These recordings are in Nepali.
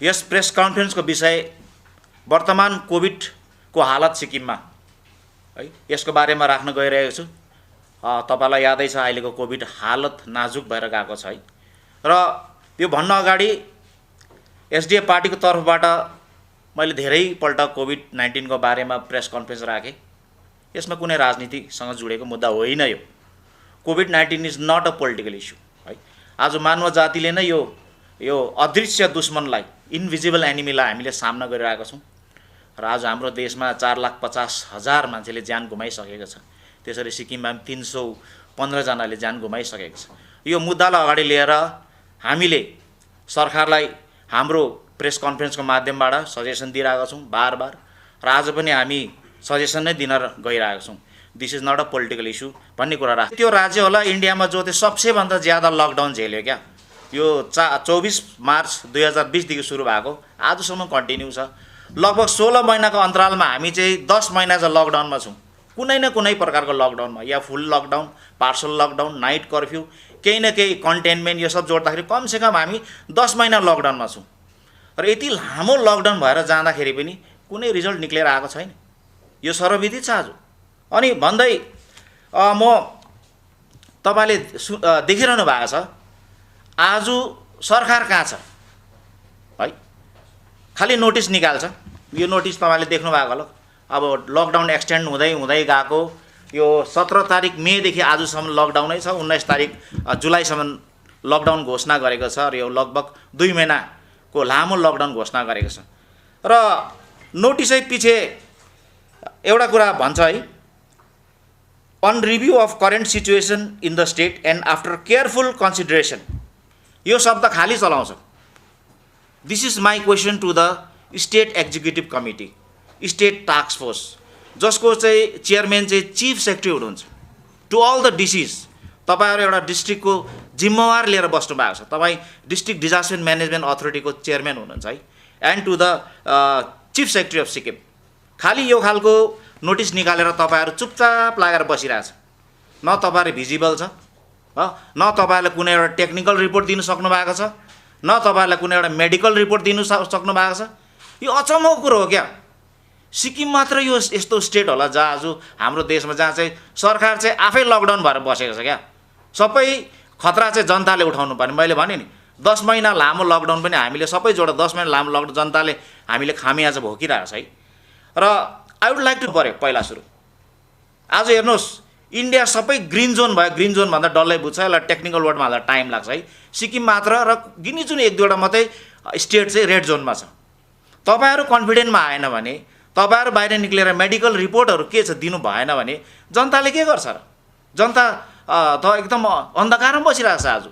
यस प्रेस कन्फरेन्सको विषय वर्तमान कोभिडको हालत सिक्किममा है यसको बारेमा राख्न गइरहेको छु। तपाईलाई यादै छ अहिलेको कोभिड हालत नाजुक भएर गएको छ है। र यो भन्न अगाडि एसडिएफ पार्टीको तर्फबाट मैले धेरैपल्ट कोभिड-19 को बारेमा प्रेस कन्फरेन्स राखेँ। यसमा कुनै राजनीतिसँग जुडेको मुद्दा होइन। यो कोभिड-19 is not a political issue है। आज मानव जातिले नै यो अदृश्य दुश्मनलाई, इन्भिजिबल एनिमीलाई हामीले सामना गरिरहेका छौँ। र आज हाम्रो देशमा 4,50,000 मान्छेले ज्यान गुमाइसकेको छ। त्यसरी सिक्किममा 315 जनाले ज्यान गुमाइसकेको छ। यो मुद्दालाई अगाडि लिएर हामीले सरकारलाई हाम्रो प्रेस कन्फरेन्सको माध्यमबाट सजेसन दिइरहेका छौँ बार-बार। र आज पनि हामी सजेसन नै दिन गइरहेका छौँ। This is not a political issue भन्ने कुरा राख्छ। त्यो राज्य होला इन्डियामा जो चाहिँ सबसे भन्दा ज्यादा लकडाउन झेल्यो क्या। यो 24 मार्च 2020 देखि सुरु भएको आजसम्म कन्टिन्यू छ। लगभग 16 महिनाको अन्तरालमा हामी चाहिँ 10 महिना चाहिँ लकडाउनमा छौँ। कुनै न कुनै प्रकारको लकडाउनमा, या full lockdown, parcel lockdown, night curfew, केही न केही कन्टेनमेन्ट, यो सब जोड्दाखेरि कमसेकम हामी 10 महिना लकडाउनमा छौँ। र यति लामो लकडाउन भएर जाँदाखेरि पनि कुनै रिजल्ट निक्लेर आएको छैन। यो सर्वविदित छ आज। अनि भन्दै म तपाईले देखिरहनु भएको छ आज सरकार कहाँ छ है। खालि नोटिस निकाल्छ। यो नोटिस तपाईले देख्नु भएको होला। अब लकडाउन एक्सटेन्ड हुँदै हुँदै गएको यो 17 तारिक मेदेखि आजसम्म लकडाउनै छ। 19 तारिक जुलाईसम्म लकडाउन घोषणा गरेको छ। र यो लगभग 2 महिनाको लामो लकडाउन घोषणा गरेको छ। र नोटिसै पछि एउटा कुरा भन्छ है, on review of current situation in the state and after careful consideration, यो शब्द खाली चलाउँछ। This is my question to the state executive committee, state task force, जसको चाहिँ चेयरम्यान चाहिँ चिफ सेक्रेटरी हुनुहुन्छ। टु अल द डिसिज, तपाईहरु एउटा डिस्ट्रिक्टको जिम्मेवार लिएर बस्नु भएको छ। तपाईँ डिस्ट्रिक्ट डिजास्टर म्यानेजमेन्ट अथोरिटीको चेयरम्यान हुनुहुन्छ है। And to the chief secretary of Sikkim, खालि यो खालको नोटिस निकालेर तपाईहरु चुपचाप लागेर बसिरहेछ। न तपाईहरु भिजिबल छ, न तपाईहरुले कुनै एउटा टेक्निकल रिपोर्ट दिनु सक्नु भएको छ, न तपाईहरुले कुनै एउटा मेडिकल रिपोर्ट दिनु सक्नु भएको छ। यो अचम्मको कुरो हो क्या। सिक्किम मात्र यो यस्तो स्टेट होला जहाँ आज हाम्रो देशमा जहाँ चाहिँ सरकार चाहिँ आफै लकडाउन भएर बसेको छ क्या। सबै खतरा चाहिँ जनताले उठाउनु पर्ने। मैले भने नि 10 महिना लामो लकडाउन पनि हामीले सबै जोडेर 10 महिना लामो लकडाउन जनताले हामीले खामियाजा भोगिरहेको छ है। र आई वुड लाइक टु पहिला सुरु आज हेर्नुहोस्, इन्डिया सबै ग्रीन जोन भयो। ग्रीन जोन भन्दा डल्लै बुझ्छ, यसलाई टेक्निकल वर्डमा हाल्दा टाइम लाग्छ है। सिक्किम मात्र र गिनीचुनी 1-2वटा मात्रै स्टेट चाहिँ रेड जोनमा छ। तपाईहरु कन्फिडेन्टमा आएन भने, तपाईहरु बाहिर निक्लेर मेडिकल रिपोर्टहरु के छ दिनु भएन भने जनताले के गर्छ र? जनता त एकदम अन्धकारमा बसिरहेको छ आज।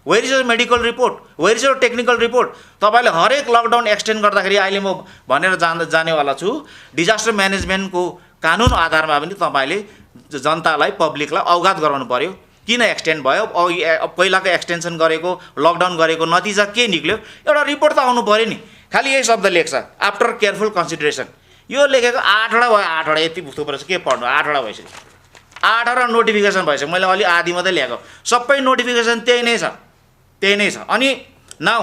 Where is your medical report, where is your technical report? तपाईले हरेक लकडाउन एक्सटेन्ड गर्दाखेरि अहिले म भनेर जानेवाला छु, डिजास्टर म्यानेजमेन्टको कानुन आधारमा पनि तपाईले जनतालाई, पब्लिकलाई अवगत गराउनु पर्यो किन एक्सटेन्ड भयो, पहिलाको एक्सटेन्सन गरेको, लकडाउन गरेको नतिजा के निक्ल्यो, एउटा रिपोर्ट त आउनु पर्यो नि। खालि यही शब्द लेख्छ, आफ्टर केयरफुल कन्सिडरेसन। यो लेखेको 8वटा भयो। 8वटा यति थुप्रो छ, के पढ्नु? 8वटा भइसक्यो। 8वटा नोटिफिकेसन भइसक्यो। मैले अलि आधी मात्रै ल्याएको, सबै नोटिफिकेसन त्यही नै छ, त्यही नै छ। अनि नाउ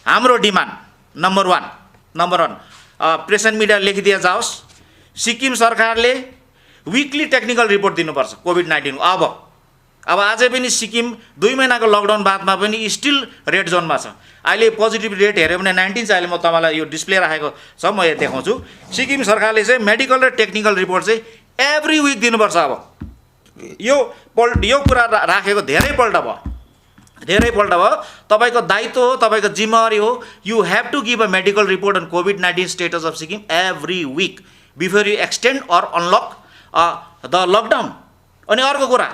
हाम्रो demand number 1 press and media लेखिदिया जाओस्, सिक्किम सरकारले विकली टेक्निकल रिपोर्ट दिनुपर्छ कोभिड-19। अब अझै पनि सिक्किम 2 महिनाको लकडाउन बादमा पनि स्टिल रेड जोनमा छ। अहिले पोजिटिभ रेट हेऱ्यो भने 19 चाहिँ अहिले म तपाईलाई यो डिस्प्ले राखेको छ, म यो देखाउँछु। सिक्किम सरकारले चाहिँ मेडिकल र टेक्निकल रिपोर्ट चाहिँ एभ्री विक दिनुपर्छ। अब यो कुरा राखेको धेरैपल्ट भयो। तपाईको दायित्व हो, तपाईको जिम्मेवारी हो। You have to give a medical report on कोभिड-19 status of Sikkim every week before you extend or unlock the lockdown. अनि अर्को कुरा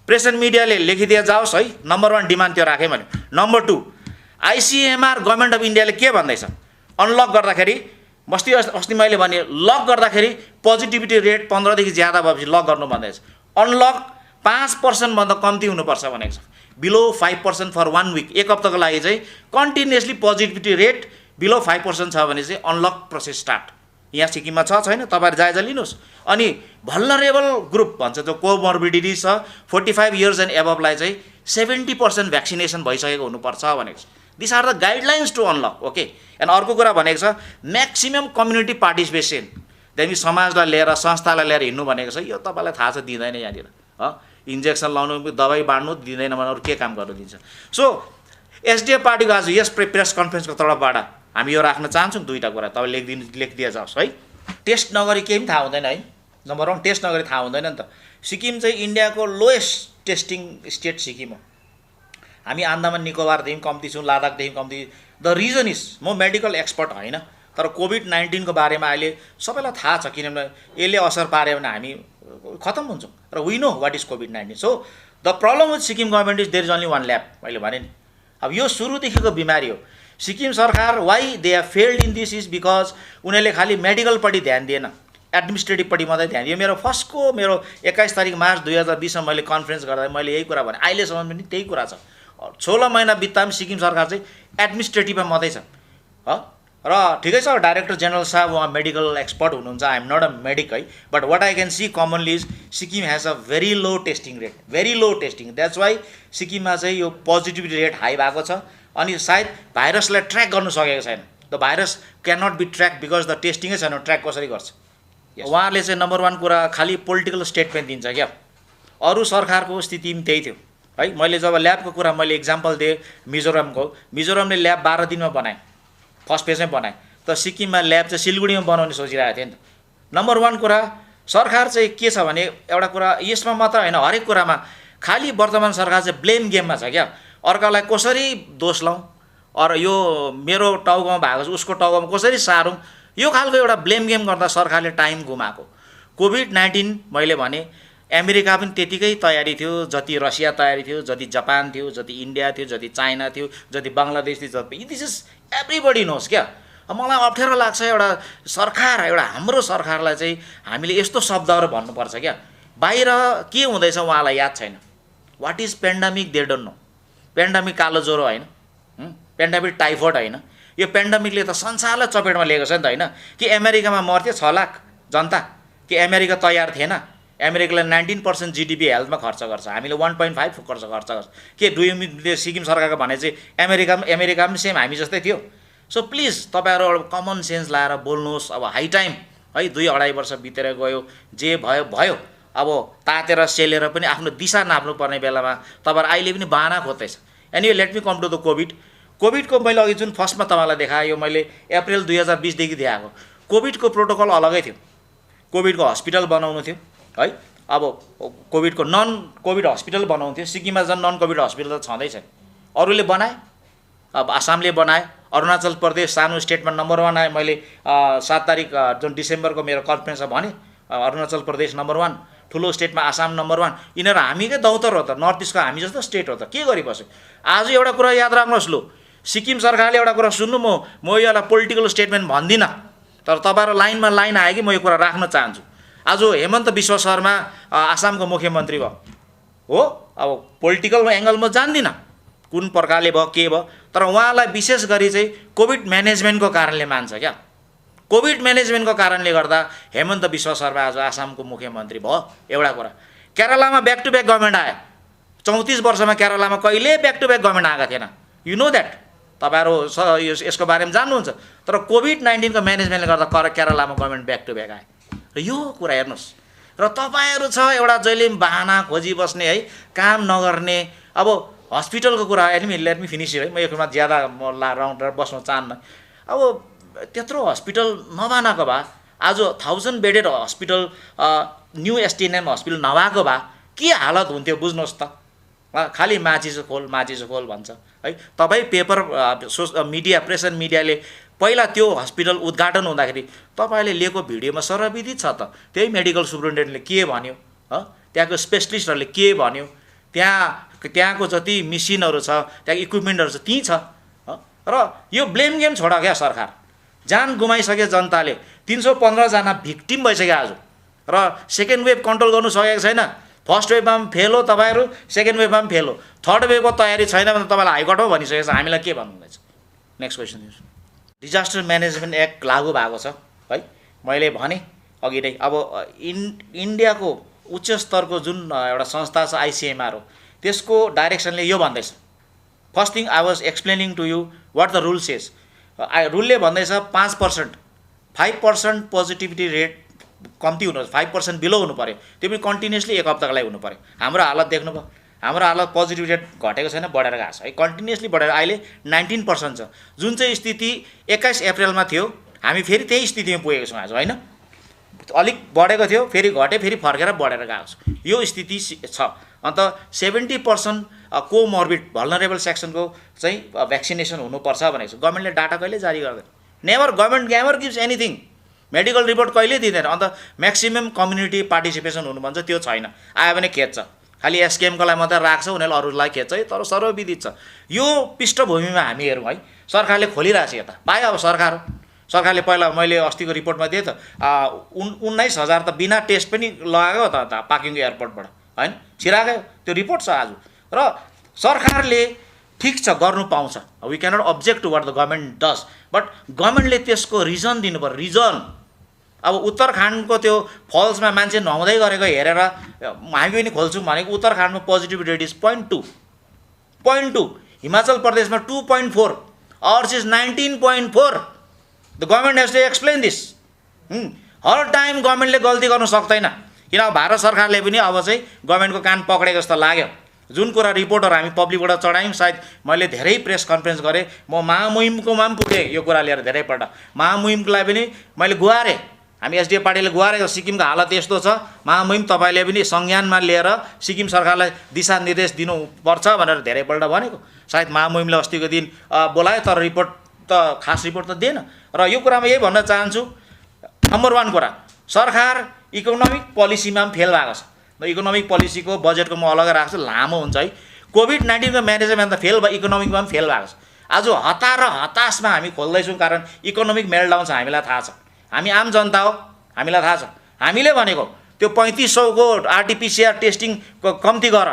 प्रेस एन्ड मिडियाले लेखिदिया जाओस् है। नम्बर 1 डिमान्ड त्यो राखेँ मैले। नम्बर 2 आइसिएमआर गभर्मेन्ट अफ इन्डियाले के भन्दैछ? अनलक गर्दाखेरि अस्ति मैले भने लक गर्दाखेरि पोजिटिभिटी रेट 15 देखि ज्यादा भएपछि लक गर्नु भन्दैछ। अनलक 5% भन्दा कम्ती हुनुपर्छ भनेको छ। बिलो 5% फर 1 विक, एक हप्ताको लागि चाहिँ कन्टिन्युअसली पोजिटिभिटी रेट बिलो 5% छ भने चाहिँ अनलक प्रोसेस स्टार्ट। यहाँ सिक्किममा छैन, तपाईहरु जायजा लिनुहोस्। अनि भल्नरेबल ग्रुप भन्छ, जो कोमोर्बिडिटी छ 45 इयर्स एन्ड एबभलाई चाहिँ 70% भ्याक्सिनेसन भइसकेको हुनुपर्छ भनेको छ। This are the guidelines to unlock, okay. And अर्को कुरा भनेको छ म्याक्सिमम कम्युनिटी पार्टिसिपेसन, त्यहाँदेखि समाजलाई लिएर संस्थालाई लिएर हिँड्नु भनेको छ। यो तपाईँलाई थाहा छ दिँदैन यहाँनिर, इन्जेक्सन लाउनु दबाई बाँड्नु दिँदैन भने अरू के काम गर्नु दिन्छ। सो एसडिएफ पार्टीको आज यस प्रेस कन्फरेन्सको तर्फबाट हामी यो राख्न चाहन्छौँ दुईवटा कुरा तपाईँ लेखिदिए जाओस् है। टेस्ट नगरी केही पनि थाहा हुँदैन है, नम्बर 1 टेस्ट नगरी थाहा हुँदैन नि त। सिक्किम चाहिँ इन्डियाको लोएस्ट टेस्टिङ स्टेट सिक्किम हो। हामी आन्दामान निकोबारदेखि कम्ती छौँ, लद्दाखदेखि कम्ती। द रिजन इज म मेडिकल एक्सपर्ट होइन, तर कोभिड-19 को बारेमा अहिले सबैलाई थाहा छ, किनभने यसले असर पार्यो भने हामी खतम हुन्छौँ र वी नो वाट इज कोभिड-19। So the problem with Sikkim government is there is only 1 lab. मैले भने नि अब यो सुरुदेखिको बिमारी हो। सिक्किम सरकार why they have failed in this is because उनीहरूले खालि मेडिकलपट्टि ध्यान दिएन, एडमिनिस्ट्रेटिभपट्टि मात्रै ध्यान दियो। मेरो 21 तारिक मार्च 2020 मा मैले कन्फरेन्स गर्दा मैले यही कुरा भने, अहिलेसम्म पनि त्यही कुरा छ। 16 महिना बित्दा पनि सिक्किम सरकार चाहिँ एडमिनिस्ट्रेटिभमा मात्रै छ र ठिकै छ। डाइरेक्टर जेनरल साहब उहाँ मेडिकल एक्सपर्ट हुनुहुन्छ, I am not a medic है, but what I can see commonly is Sikkim has a very low testing rate, very low testing. That's why सिक्किममा चाहिँ यो पोजिटिभिटी रेट हाई भएको छ। अनि सायद भाइरसलाई ट्र्याक गर्नु सकेको छैन। The virus can not be track because the टेस्टिङै छैन, ट्र्याक कसरी गर्छ। उहाँहरूले चाहिँ नम्बर 1 कुरा खालि पोलिटिकल स्टेटमेन्ट दिन्छ क्या। अरू सरकारको स्थिति पनि त्यही थियो है। मैले जब ल्याबको कुरा मैले इक्जाम्पल दिएँ मिजोरमको, मिजोरमले ल्याब 12 दिनमा बनाए, फर्स्ट फेजमै बनाए। त सिक्किममा ल्याब चाहिँ सिलगढीमा बनाउने सोचिरहेको थियो नि त। नम्बर 1 कुरा सरकार चाहिँ के छ भने एउटा कुरा यसमा मात्र होइन, हरेक कुरामा खालि वर्तमान सरकार चाहिँ ब्लेम गेममा छ क्या। अर्कालाई कसरी दोष लाउँ, अरू यो मेरो टाउकोमा भएको छ उसको टाउकोमा कसरी सारौँ, यो खालको एउटा ब्लेम गेम गर्दा सरकारले टाइम गुमाएको। कोभिड-19 मैले भने अमेरिका पनि त्यतिकै तयारी थियो जति रसिया तयारी थियो, जति जापान थियो, जति इन्डिया थियो, जति चाइना थियो, जति बङ्गलादेश थियो, जति दिस इज एभ्रिबडी नोस क्या। मलाई अप्ठ्यारो लाग्छ एउटा सरकार, एउटा हाम्रो सरकारलाई चाहिँ हामीले यस्तो शब्दहरू भन्नुपर्छ क्या। बाहिर के हुँदैछ उहाँलाई याद छैन। What is pandemic they don't know. Pandemic कालो ज्वरो होइन, पेन्डामिक टाइफोइड होइन, यो पेन्डामिकले त संसारलाई चपेटमा लिएको छ नि त होइन। कि अमेरिकामा मर्थ्यो 6 लाख जनता, कि अमेरिका तयार थिएन। अमेरिकाले 19% जिडिपी हेल्थमा खर्च गर्छ, हामीले 1.5 खर्च गर्छ। के डुयुमिले सिक्किम सरकारको भने चाहिँ अमेरिका पनि सेम हामी जस्तै थियो। सो प्लिज तपाईँहरू कमन सेन्स लाएर बोल्नुहोस्। अब हाई टाइम है, 2-2.5 वर्ष बितेर गयो, जे भयो भयो। अब तातेर सेलेर पनि आफ्नो दिशा नाप्नु पर्ने बेलामा तपाईँहरू अहिले पनि बाहना खोज्दैछ। Anyway let me come to the कोभिडको मैले अघि जुन फर्स्टमा तपाईँलाई देखाएँ, यो मैले अप्रिल 2020 देखि देखाएको। कोभिडको प्रोटोकल अलगै थियो। कोभिडको हस्पिटल बनाउनु थियो है। अब कोभिडको नन कोभिड हस्पिटल बनाउनु थियो। सिक्किममा झन् नन कोभिड हस्पिटल त छँदै छैन। अरूले बनाए, अब आसामले बनाए, अरुणाचल प्रदेश सानो स्टेटमा नम्बर 1 आयो। मैले 7 तारिक जुन डिसेम्बरको मेरो कन्फरेन्समा भने अरुणाचल प्रदेश नम्बर 1, ठुलो स्टेटमा आसाम नम्बर 1। यिनीहरू हामीकै दौतर हो त, नर्थ इस्टको हामी जस्तो स्टेट हो त, के गरिबस्यो। आज एउटा कुरा याद राख्नुहोस्, लो सिक्किम सरकारले एउटा कुरा सुन्नु, म यसलाई पोलिटिकल स्टेटमेन्ट भन्दिनँ, तर तपाईँहरू लाइनमा लाइन आयो कि म यो कुरा राख्न चाहन्छु। आज हेमन्त विश्व शर्मा आसामको मुख्यमन्त्री भयो हो। अब पोलिटिकल एङ्गल म जान्दिनँ कुन प्रकारले भयो के भयो, तर उहाँलाई विशेष गरी चाहिँ कोभिड म्यानेजमेन्टको कारणले मान्छ क्या। कोभिड म्यानेजमेन्टको कारणले गर्दा हेमन्त विश्व शर्मा आज आसामको मुख्यमन्त्री भयो। एउटा कुरा, केरलामा ब्याक टु ब्याक गभर्मेन्ट आयो। 34 वर्षमा केरलामा कहिले ब्याक टु ब्याक गभर्मेन्ट आएको थिएन। यु नो द्याट, तपाईँहरू यसको बारेमा जान्नुहुन्छ। तर कोभिड-19 को म्यानेजमेन्टले गर्दा केरलामा गभर्मेन्ट ब्याक टु ब्याक आयो। र यो कुरा हेर्नुहोस्, र तपाईँहरू छ एउटा जहिले पनि बाहना खोजी बस्ने है, काम नगर्ने। अब हस्पिटलको कुरा लेट मी फिनिस है, म यसमा ज्यादा राउन्ड बस्न चाहन्न। अब त्यत्रो हस्पिटल नबनाएको भए, आज 1000 bedded hospital new STNM hospital नभएको भए के हालत हुन्थ्यो बुझ्नुहोस् त। खालि माचिसो खोल भन्छ है। तपाईँ पेपर मिडिया, प्रेस एन्ड मिडियाले पहिला त्यो हस्पिटल उद्घाटन हुँदाखेरि तपाईँले लिएको भिडियोमा सर्वविदित छ त। त्यही मेडिकल सुपरिन्टेन्डेन्टले के भन्यो, त्यहाँको स्पेसलिस्टहरूले के भन्यो, त्यहाँको जति मेसिनहरू छ, त्यहाँ इक्विपमेन्टहरू छ, त्यहीँ छ। र यो ब्लेम गेम छोड क्या सरकार। जान गुमाइसके जनताले, 315 जना भिक्टिम भइसक्यो आज। र सेकेन्ड वेभ कन्ट्रोल गर्नु सकेको छैन। फर्स्ट वेभमा पनि फेल हो तपाईँहरू, सेकेन्ड वेभमा पनि फेल हो, थर्ड वेभको तयारी छैन भने तपाईँलाई हाइकोर्टमा भनिसकेको छ। हामीलाई के भन्नुहुँदैछ। Next question. Disaster management act लागू भएको छ है। मैले भने अघि नै, अब इन्डियाको उच्च स्तरको जुन एउटा संस्था छ ICMR हो, त्यसको डाइरेक्सनले यो भन्दैछ first thing I was explaining to you what the rule says. रुलले भन्दैछ 5%, 5% पोजिटिभिटी रेट कम्ती हुनु, 5% बिलो हुनु पऱ्यो, त्यो पनि कन्टिन्युसली एक हप्ताको लागि हुनु पऱ्यो। हाम्रो हालत देख्नुभयो, हाम्रो हालत पोजिटिभ रेट घटेको छैन, बढेर गएको छ है, कन्टिन्युसली बढेर अहिले 19% छ। जुन चाहिँ स्थिति 21 अप्रिलमा थियो, हामी फेरि त्यही स्थितिमा पुगेको छौँ आज, होइन? अलिक बढेको थियो, फेरि घट्यो, फेरि फर्केर बढेर गएको छ, यो स्थिति छ। अन्त 70% कोमोर्बिड भल्नरेबल सेक्सनको चाहिँ भ्याक्सिनेसन हुनुपर्छ भनेको छ। गभर्मेन्टले डाटा कहिले जारी गर्दैन, never, government never gives anything, medical report कहिले दिँदैन। अन्त म्याक्सिमम् कम्युनिटी पार्टिसिपेसन हुनु भन्छ, त्यो छैन। आयो भने खेद्छ, खालि एसकेएमकोलाई मात्रै राख्छ, उनीहरूले अरूलाई खेद्छ है, तर सर्वविदित छ। यो पृष्ठभूमिमा हामी हेरौँ है, सरकारले खोलिरहेछ यता, पायो अब सरकारले पहिला मैले अस्तिको रिपोर्टमा दिएँ त 19,000 त बिना टेस्ट पनि लगाएको त पाकिङ एयरपोर्टबाट, होइन? छिराएको त्यो रिपोर्ट छ आज। र सरकारले ठिक छ गर्नु पाउँछ, we cannot object to what the government does, but गभर्मेन्टले त्यसको रिजन दिनु पर्यो, रिजन। अब उत्तराखण्डको त्यो फल्समा मान्छे नुहाउँदै गरेको हेरेर हामी पनि खोल्छौँ भनेको उत्तराखण्डमा पोजिटिभ रेट इज 0.2, हिमाचल प्रदेशमा 2.4, ours is 19.4। The government has to explain this. हर टाइम गभर्मेन्टले गल्ती गर्नु सक्दैन, किन भारत सरकारले पनि अब चाहिँ गभर्मेन्टको कान पक्रेको जस्तो लाग्यो। जुन कुरा रिपोर्टहरू हामी पब्लिकबाट चढायौँ, सायद मैले धेरै प्रेस कन्फरेन्स गरेँ, म महामुहिमकोमा पनि पुगेँ यो कुरा लिएर धेरैपल्ट। महामुहिमलाई पनि मैले गुहारेँ, हामी एसडिएफ पार्टीले गुहारेको, सिक्किमको हालत यस्तो छ, महामुहिम तपाईँले पनि संज्ञानमा लिएर सिक्किम सरकारलाई दिशानिर्देश दिनुपर्छ भनेर धेरैपल्ट भनेको। सायद महामुहिमले अस्तिको दिन बोलायो, तर रिपोर्ट त खास रिपोर्ट त दिएन। र यो कुरामा यही भन्न चाहन्छु, नम्बर 1 कुरा, सरकार इकोनोमिक पोलिसीमा पनि फेल भएको छ। इकोनोमिक पोलिसीको बजेटको म अलग्गै राख्छु, लामो हुन्छ है। कोभिड-19 को म्यानेजमेन्ट त फेल भयो, इकोनोमिकमा पनि फेल भएको छ। आज हतार र हताशमा हामी खोल्दैछौँ, कारण इकोनोमिक मेल्टडाउन छ, हामीलाई थाहा छ, हामी आम जनता हो, हामीलाई थाहा छ। हामीले भनेको त्यो 3500 को आरटीपीसीआर टेस्टिङ कम्ती गर,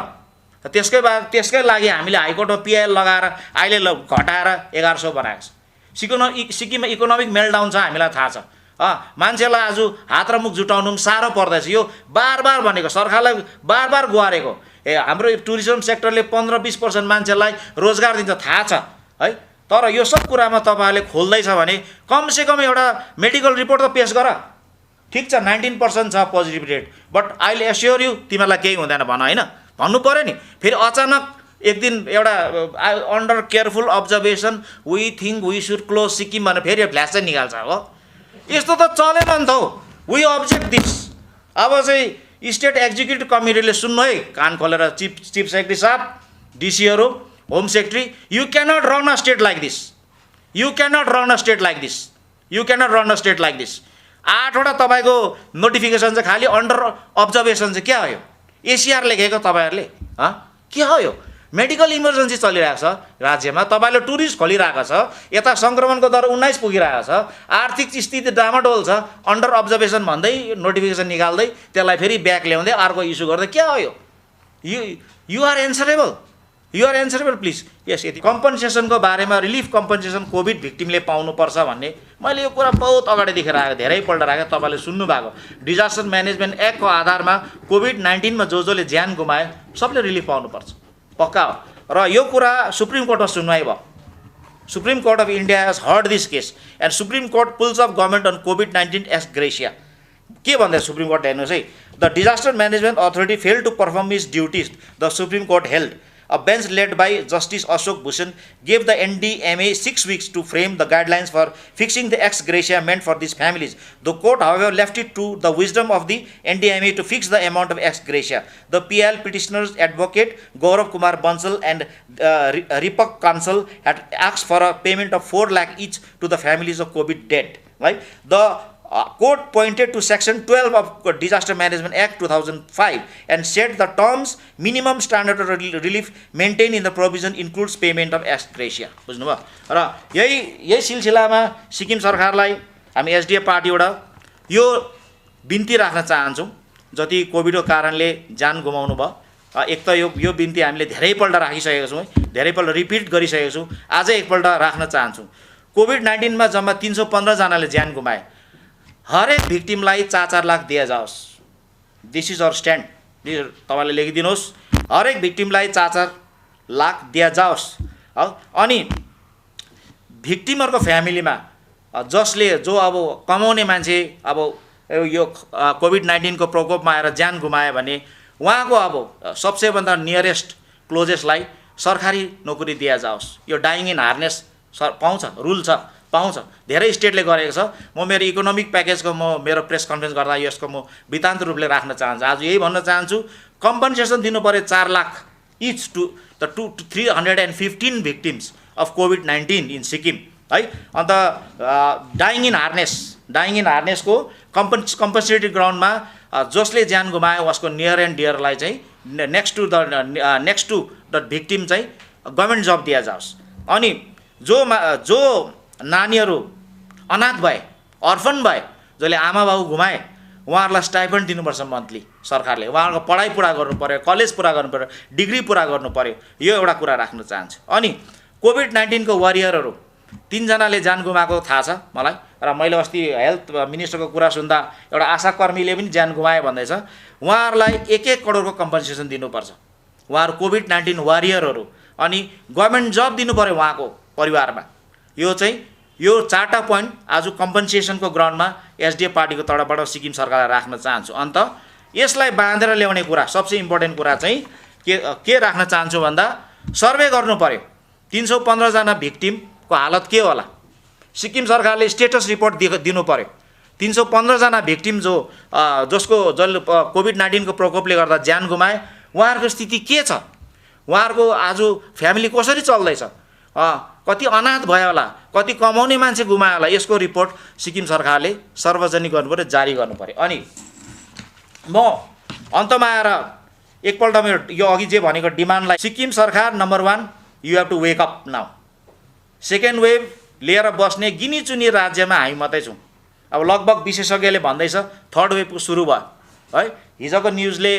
त्यसकै लागि हामीले हाइकोर्टमा पिआइएल लगाएर अहिले घटाएर 1100 बनाएको छ। सिक्किममा इकोनोमिक मेल्टडाउन छ, हामीलाई थाहा छ। मान्छेलाई आज हात र मुख जुटाउनु पनि साह्रो पर्दैछ। यो बार भनेको, सरकारलाई बार गुहारेको, हाम्रो टुरिज्म सेक्टरले 15-20% मान्छेलाई रोजगार दिन्छ, थाहा छ है। तर यो सब कुरामा तपाईँहरूले खोल्दैछ भने कमसेकम एउटा मेडिकल रिपोर्ट त पेस गर। ठिक छ 19% छ positive rate, but I will assure you तिमीहरूलाई केही हुँदैन भन, होइन? भन्नु पऱ्यो नि। फेरि अचानक एक दिन एउटा under careful observation we think we should close Sikkim भनेर फेरि फ्ल्यास चाहिँ निकाल्छ। हो, यस्तो त चलेन नि त हौ। We object this. अब चाहिँ स्टेट एक्जिक्युटिभ कमिटीले सुन्नु है, कान खोलेर, चिफ सेक्रेटरी साहब, डिसीहरू, home secretary, you cannot run a state like this, you cannot run a state like this, you cannot run a state like this. 8वटा तपाईँको नोटिफिकेसन चाहिँ खालि अन्डर अब्जर्भेसन चाहिँ क्या हो यो? एसिआर लेखेको तपाईँहरूले के हो यो? मेडिकल इमर्जेन्सी चलिरहेको छ राज्यमा, तपाईँले टुरिस्ट खोलिरहेको छ, यता सङ्क्रमणको दर 19 पुगिरहेको छ, आर्थिक स्थिति डामाडोल छ, अन्डर अब्जर्भेसन भन्दै नोटिफिकेसन निकाल्दै त्यसलाई फेरि ब्याक ल्याउँदै अर्को इस्यु गर्दै क्या हो यो? You are answerable please. Yes, यति कम्पनसेसनको बारेमा, रिलिफ कम्पनसेसन कोभिड भिक्टिमले पाउनुपर्छ भन्ने मैले यो कुरा बहुत अगाडिदेखि राखेको, धेरैपल्ट राखेँ, तपाईँले सुन्नुभएको। डिजास्टर म्यानेजमेन्ट एक्टको आधारमा कोभिड-19 मा जसले ज्यान गुमाए सबले रिलिफ पाउनुपर्छ, पक्का हो। र यो कुरा सुप्रिम कोर्टमा सुनवाई भयो। Supreme court of India has heard this case and supreme court pulls of government on कोभिड-19 एक्स ग्रेसिया। के भन्दै सुप्रिम कोर्ट हेर्नुहोस् है, the disaster management authority fail to perform is duties, the supreme court held. A bench led by Justice Ashok Bhushan gave the NDMA 6 weeks to frame the guidelines for fixing the ex gratia meant for these families. The court, however, left it to the wisdom of the NDMA to fix the amount of ex gratia. The PL petitioners' advocate Gaurav Kumar Bansal and Ripak Kansal had asked for a payment of 4 lakh each to the families of COVID dead. Right? The court pointed to Section 12 of Disaster Management Act 2005 and said the terms minimum standard of relief maintained in the provision includes payment of ex gratia. बुझ्नुभयो? र यही सिलसिलामा सिक्किम सरकारलाई हामी एसडिएफ पार्टीबाट यो बिन्ती राख्न चाहन्छौँ। जति कोभिडको कारणले जान गुमाउनु भयो, एक त यो बिन्ती हामीले धेरैपल्ट राखिसकेका छौँ, धेरैपल्ट रिपिट गरिसकेका छौँ, अझै एकपल्ट राख्न चाहन्छौँ। कोभिड-19 मा जम्मा 315 जनाले ज्यान गुमाए। हरेक भिक्टिमलाई 4-4 लाख दिए जाओस्। This is our stand. तपाईँले लेखिदिनुहोस्, हरेक भिक्टिमलाई 4-4 लाख दिए जाओस्। अनि भिक्टिमहरुको फ्यामिलीमा जो अब कमाउने मान्छे अब यो कोभिड-19 को प्रकोपमा आएर ज्यान गुमायो भने उहाँको अब सबसे भन्दा नियरेस्ट क्लोजेस्टलाई सरकारी नोकरी दिया जाओस्। यो डाइङ इन हार्नेस पाउँछ, रुल छ, पाउँछ। धेरै स्टेटले गरेको छ। म मेरो इकोनोमिक प्याकेजको मेरो प्रेस कन्फरेन्स गर्दा यसको म वृत्तान्त रूपले राख्न चाहन्छु। आज यही भन्न चाहन्छु, कम्पनसेसन दिनु पर्यो 4 lakh each to the 315 victims of कोभिड-19 इन सिक्किम है। अन्त डाइङ इन हार्नेसको कम्पनसेटरी ग्राउन्डमा जसले ज्यान गुमायो उसको नियर एन्ड डियरलाई चाहिँ नेक्स्ट टु द भिक्टिम चाहिँ गभर्मेन्ट जब दिया जाओस्। अनि जो नानीहरू अनाथ भए, अर्फन भए, जसले आमा बाबु गुमाए, उहाँहरूलाई स्टाइपेन्ड दिनुपर्छ मन्थली सरकारले। उहाँहरूको पढाइ पुरा गर्नु पर्यो, कलेज पुरा गर्नु पर्यो, डिग्री पुरा गर्नु पर्यो। यो एउटा कुरा राख्न चाहन्छु। अनि कोभिड-19 को वारियरहरू 3 जनाले जान गुमाएको थाहा छ मलाई, र मैले अस्ति हेल्थ मिनिस्टरको कुरा सुन्दा एउटा आशाकर्मीले पनि ज्यान गुमाए भन्दैछ। उहाँहरूलाई 1-1 करोडको कम्पनसेसन दिनुपर्छ। उहाँहरू कोभिड-19 वारियरहरू। अनि गभर्मेन्ट जब दिनु पर्यो उहाँको परिवारमा। यो 4टा पोइन्ट आज कम्पनसेसनको ग्राउन्डमा एसडिएफ पार्टीको तर्फबाट सिक्किम सरकारलाई राख्न चाहन्छु। अन्त यसलाई बाँधेर ल्याउने कुरा, सबसे इम्पोर्टेन्ट कुरा चाहिँ के राख्न चाहन्छु भन्दा, सर्वे गर्नु पर्यो 315 जना भिक्टिमको हालत के होला। सिक्किम सरकारले स्टेटस रिपोर्ट दिनु पर्यो। 315 जना भिक्टिम जसले कोभिड-19 को प्रकोपले गर्दा ज्यान गुमाए, उहाँहरूको स्थिति के छ, उहाँहरूको आज फ्यामिली कसरी चल्दैछ, कति अनाथ भयो होला, कति कमाउने मान्छे गुमायो होला, यसको रिपोर्ट सिक्किम सरकारले सार्वजनिक गर्नु पर्यो, जारी गर्नु पर्यो। अनि म अन्तमा आएर एकपल्ट मेरो यो अघि जे भनेको डिमान्डलाई, सिक्किम सरकार number 1 you have to wake up now. Second wave लिएर बस्ने गिनी चुनी राज्यमा हामी मात्रै छौँ। अब लगभग विशेषज्ञले भन्दैछ थर्ड वेभको सुरु भयो है। हिजोको न्युजले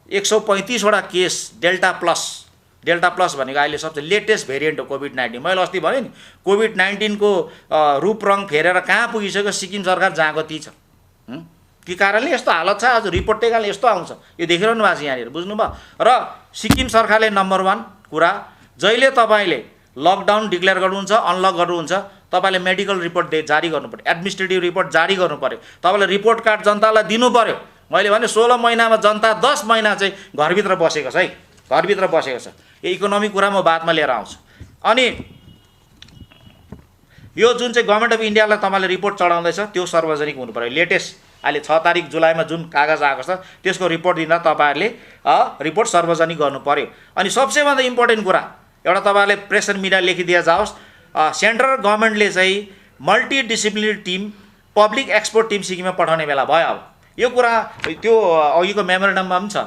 135 वटा केस डेल्टा प्लस भनेको अहिले सबसे लेटेस्ट भेरिएन्ट हो कोभिड-19। मैले अस्ति भने नि, कोभिड-19 को रूप रङ फेरेर कहाँ पुगिसक्यो, सिक्किम सरकार जहाँको ती छ। के कारणले यस्तो हालत छ, आज रिपोर्टै कारणले यस्तो आउँछ। यो देखिरहनु भएको छ यहाँनिर, बुझ्नुभयो। र सिक्किम सरकारले नम्बर 1 कुरा, जहिले तपाईँले लकडाउन डिक्लेयर गर्नुहुन्छ, अनलक गर्नुहुन्छ, तपाईँले मेडिकल रिपोर्ट जारी गर्नु पर्यो, एडमिनिस्ट्रेटिभ रिपोर्ट जारी गर्नु पर्यो, तपाईँले रिपोर्ट कार्ड जनतालाई दिनु पर्यो। मैले भने 16 महिनामा जनता 10 महिना चाहिँ घरभित्र बसेको छ है, घरभित्र बसेको छ। यो इकोनोमिक कुरा म बादमा लिएर आउँछु। अनि यो जुन चाहिँ गभर्मेन्ट अफ इन्डियालाई तपाईँले रिपोर्ट चढाउँदैछ त्यो सार्वजनिक हुनु पर्यो। लेटेस्ट अहिले 6 तारिक जुलाईमा जुन कागज आएको छ त्यसको रिपोर्ट दिँदा तपाईँहरूले रिपोर्ट सार्वजनिक गर्नु पर्यो। अनि सबसे भन्दा इम्पोर्टेन्ट कुरा एउटा तपाईँहरूले प्रेस एन्ड मिडिया लेखिदिया जाओस्, सेन्ट्रल गभर्मेन्टले चाहिँ multidisciplinary team, public expert team सिक्किममा पठाउने बेला भयो। अब यो कुरा त्यो अघिको मेमोरेन्डममा पनि छ,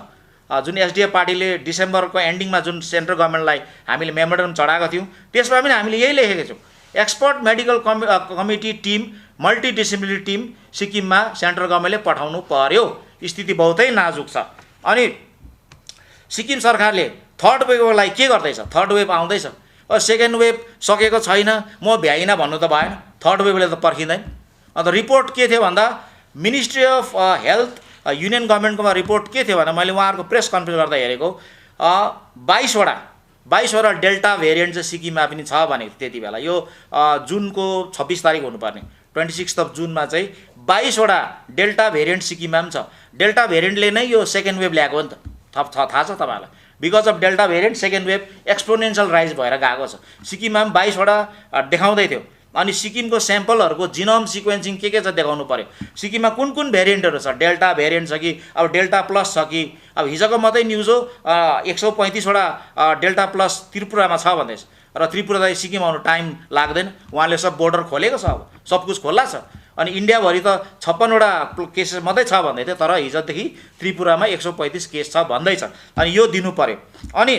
जुन एसडिएफ पार्टीले डिसेम्बरको एन्डिङमा जुन सेन्ट्रल गभर्मेन्टलाई हामीले मेमोरेन्डम चढाएको थियौँ, त्यसमा पनि हामीले यही लेखेको छौँ, expert medical committee team, multidisciplinary team सिक्किममा सेन्ट्रल गभर्मेन्टले पठाउनु पर्यो। स्थिति बहुतै नाजुक छ। अनि सिक्किम सरकारले थर्ड वेभलाई के गर्दैछ, थर्ड वेभ आउँदैछ, सेकेन्ड वेभ सकेको छैन, म भ्याइनँ भन्नु त भएन, थर्ड वेभले त पर्खिँदैन। अन्त रिपोर्ट के थियो भन्दा, मिनिस्ट्री अफ हेल्थ युनियन गभर्मेन्टकोमा रिपोर्ट के थियो भने, मैले उहाँहरूको प्रेस कन्फरेन्स गर्दा हेरेको 22वटा डेल्टा भेरिएन्ट चाहिँ सिक्किममा पनि छ भनेको त्यति बेला। यो जुनको 26 तारिक हुनुपर्ने, 26 अफ जुनमा चाहिँ 22वटा डेल्टा भेरिएन्ट सिक्किममा पनि छ। डेल्टा भेरिएन्टले नै यो सेकेन्ड वेभ ल्याएको हो नि त, थाहा छ तपाईँलाई। Because of delta variant second wave exponential rise भएर गएको छ। सिक्किममा पनि 22वटा देखाउँदै थियो। अनि सिक्किमको स्याम्पलहरूको जिनोम सिक्वेन्सिङ के छ देखाउनु पर्यो। सिक्किममा कुन भेरिएन्टहरू छ, डेल्टा भेरिएन्ट छ कि अब डेल्टा प्लस छ कि। अब हिजोको मात्रै न्युज हो 135वटा डेल्टा प्लस त्रिपुरामा छ भन्दैछ, र त्रिपुरा त सिक्किम आउनु टाइम लाग्दैन, उहाँले सब बोर्डर खोलेको छ, अब सब कुछ खुल्ला छ। अनि इन्डियाभरि त 56वटा केसेस मात्रै छ भन्दै थियो, तर हिजोदेखि त्रिपुरामा 135 केस छ भन्दैछ। अनि यो दिनु पर्यो। अनि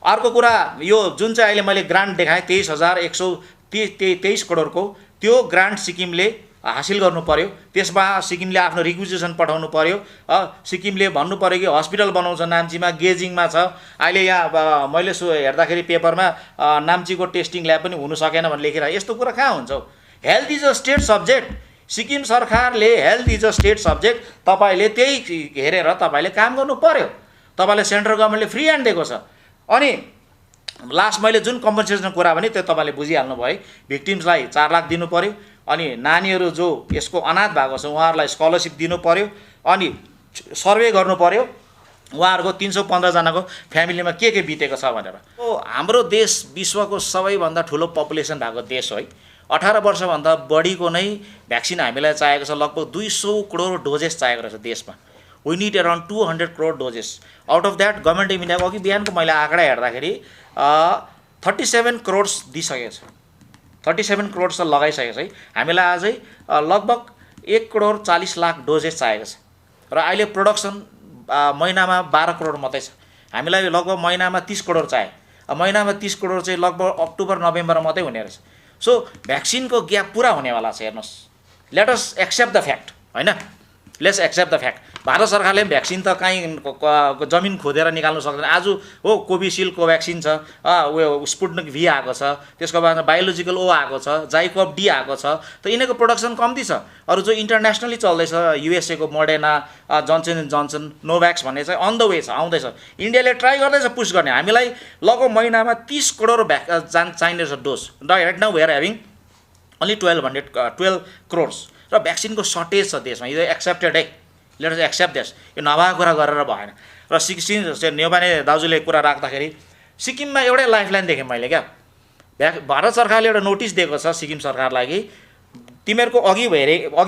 अर्को कुरा, यो जुन चाहिँ अहिले मैले ग्रान्ट देखाएँ 23,123 करोडको, त्यो ग्रान्ट सिक्किमले हासिल गर्नु पर्यो। त्यसमा सिक्किमले आफ्नो रिक्विजिसन पठाउनु पर्यो। सिक्किमले भन्नु पर्यो कि हस्पिटल बनाउँछ नाम्चीमा, गेजिङमा छ। अहिले यहाँ मैले हेर्दाखेरि पेपरमा नाम्चीको टेस्टिङ ल्याब पनि हुनु सकेन भनेर लेखिरहेको, यस्तो कुरा कहाँ हुन्छ? Health is a state subject. Sikkim सरकारले health is a state subject, तपाईँले त्यही हेरेर तपाईँले काम गर्नु पर्यो। तपाईँले सेन्ट्रल गभर्मेन्टले फ्री ह्यान्ड दिएको छ। अनि लास्ट मैले जुन कम्पनसेसन कुरा भने त्यो तपाईँले बुझिहाल्नु भयो। भिक्टिम्सलाई 4 लाख दिनु पर्यो, अनि नानीहरू जो यसको अनाथ भएको छ उहाँहरूलाई स्कलरसिप दिनु पर्यो, अनि सर्वे गर्नु पर्यो उहाँहरूको 315 जनाको फ्यामिलीमा के बितेको छ भनेर। हाम्रो देश विश्वको सबैभन्दा ठुलो पपुलेसन भएको देश हो है। 18 वर्षभन्दा बढीको नै भ्याक्सिन हामीलाई चाहिएको छ। लगभग 200 करोड डोजेस चाहिएको रहेछ देशमा। We need around 200 crore doses. Out of that government of इन्डियाको अघि बिहानको मैले आँकडा हेर्दाखेरि 37 करोड दिइसकेको छ। 37 करोड त लगाइसकेको छ है। हामीलाई अझै लगभग 1 करोड 40 लाख डोजेस चाहिएको छ र अहिले प्रोडक्सन महिनामा 12 करोड मात्रै छ। हामीलाई लगभग महिनामा 30 करोड चाहियो। महिनामा 30 करोड चाहिँ लगभग अक्टोबर नोभेम्बर मात्रै हुने रहेछ। सो भ्याक्सिनको ग्याप पुरा हुनेवाला छ। हेर्नुहोस्, let us accept the fact, होइन, let's accept the fact. Bharat सरकारले भ्याक्सिन त कहीँ जमिन खोदेर निकाल्नु सक्दैन। आज हो कोभिसिल्ड कोभ्याक्सिन छ, उयो स्पुटनिक भी आएको छ, त्यसको बादमा बायोलोजिकल ओ आएको छ, जाइकोभ डी आएको छ। त यिनीहरूको प्रोडक्सन कम्ती छ। अरू जो इन्टरनेसनली चल्दैछ युएसएको मोडेर्ना, जोन्सन एन्ड जोन्सन, नोभ्याक्स भन्ने चाहिँ अन द वे छ, आउँदैछ। इन्डियाले ट्राई गर्दैछ पुस गर्ने। हामीलाई लगभग महिनामा 30 करोड चाहिने रहेछ dose. Right now we are having only 12 crores र भ्याक्सिनको सर्टेज छ देशमा। यो एक्सेप्टेड है, लेट अस एक्सेप्ट दिस। यो नभएको कुरा गरेर भएन। र नेवाने दाजुले कुरा राख्दाखेरि सिक्किममा एउटै लाइफलाइन देखेँ मैले क्या। भारत सरकारले एउटा नोटिस दिएको छ सिक्किम सरकारलाई कि तिमीहरूको अघि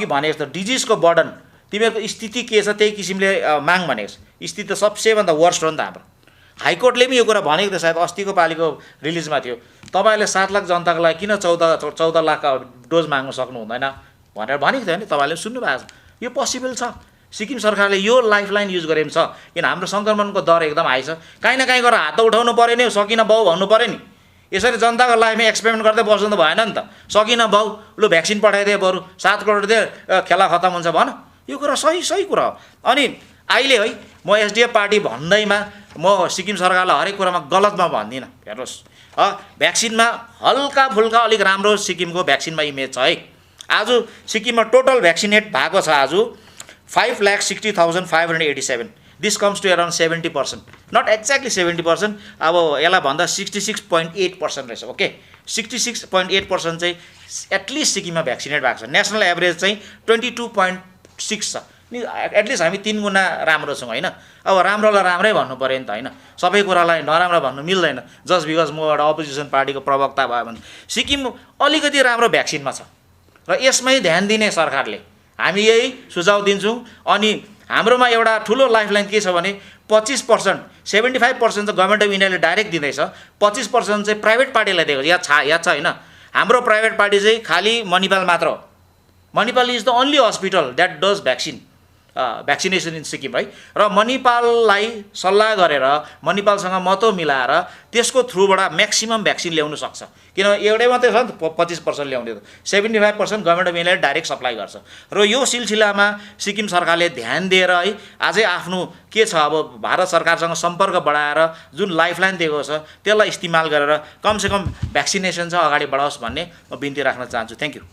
भने जस्तो डिजिजको बर्डन, तिमीहरूको स्थिति के छ त्यही किसिमले माग भनेको छ। स्थिति त सबसेभन्दा वर्स्ट हो नि त हाम्रो। हाइकोर्टले पनि यो कुरा भनेको थियो, सायद अस्तिको पालिको रिलिजमा थियो। तपाईँहरूले 7 लाख जनताको लागि किन 14 लाख डोज माग्नु सक्नु हुँदैन भनेर भनेको थियो नि। तपाईँहरूले सुन्नु भएको छ। यो पोसिबल छ। सिक्किम सरकारले यो लाइफलाइन युज गरेको छ। किन हाम्रो सङ्क्रमणको दर एकदम हाई छ। काहीँ न काहीँ गरेर हात उठाउनु पऱ्यो नि, सकिन बाउ भन्नु पऱ्यो नि। यसरी जनताको लाइफमा एक्सपेरिमेन्ट गर्दै बस्नु त भएन नि त। सकिन बाउ, लु भ्याक्सिन पठाइदिए, बरु 7 करोड दिए, खेला खतम हुन्छ भन। यो कुरा सही कुरा हो। अनि अहिले है म एसडिएफ पार्टी भन्दैमा म सिक्किम सरकारलाई हरेक कुरामा गलतमा भन्दिनँ। हेर्नुहोस्, भ्याक्सिनमा हल्का फुल्का अलिक राम्रो सिक्किमको भ्याक्सिनमा इमेज छ है। आज सिक्किममा टोटल भ्याक्सिनेट भएको छ आज 5,60,587। This comes to around 70%, not exactly 70%। अब यसलाई भन्दा 66.8% रहेछ। ओके, 66.8% चाहिँ एटलिस्ट सिक्किममा भ्याक्सिनेट भएको छ। नेसनल एभरेज चाहिँ 22.6 छ। नि एटलिस्ट हामी 3 गुणा राम्रो छौँ, होइन। अब राम्रोलाई राम्रै भन्नु पऱ्यो नि त, होइन। सबै कुरालाई नराम्रो भन्नु मिल्दैन। जस्ट बिकज म एउटा अपोजिसन पार्टीको प्रवक्ता भयो भने सिक्किम अलिकति राम्रो भ्याक्सिनमा छ र यसमै ध्यान दिने सरकारले हामी यही सुझाव दिन्छौँ। अनि हाम्रोमा एउटा ठुलो लाइफलाइन के छ भने 25%, 75% चाहिँ गभर्मेन्ट अफ इन्डियाले डाइरेक्ट दिँदैछ, 25% चाहिँ प्राइभेट पार्टीलाई दिएको छ। याद छ होइन। हाम्रो प्राइभेट पार्टी चाहिँ खालि मणिपाल मात्र हो। Manipal is the only hospital that does vaccination in Sikkim है। र मणिपाललाई सल्लाह गरेर मणिपालसँग मतो मिलाएर त्यसको थ्रुबाट म्याक्सिमम भ्याक्सिन ल्याउनु सक्छ। किन एउटै मात्रै छ नि त 25% ल्याउने त, 75% गभर्मेन्ट अफ इन्डियाले डाइरेक्ट सप्लाई गर्छ। र यो सिलसिलामा सिक्किम सरकारले ध्यान दिएर है अझै आफ्नो के छ अब भारत सरकारसँग सम्पर्क बढाएर जुन लाइफलाइन दिएको छ त्यसलाई इस्तेमाल गरेर कमसेकम भ्याक्सिनेसन चाहिँ अगाडि बढाओस् भन्ने म बिन्ती राख्न चाहन्छु। Thank you.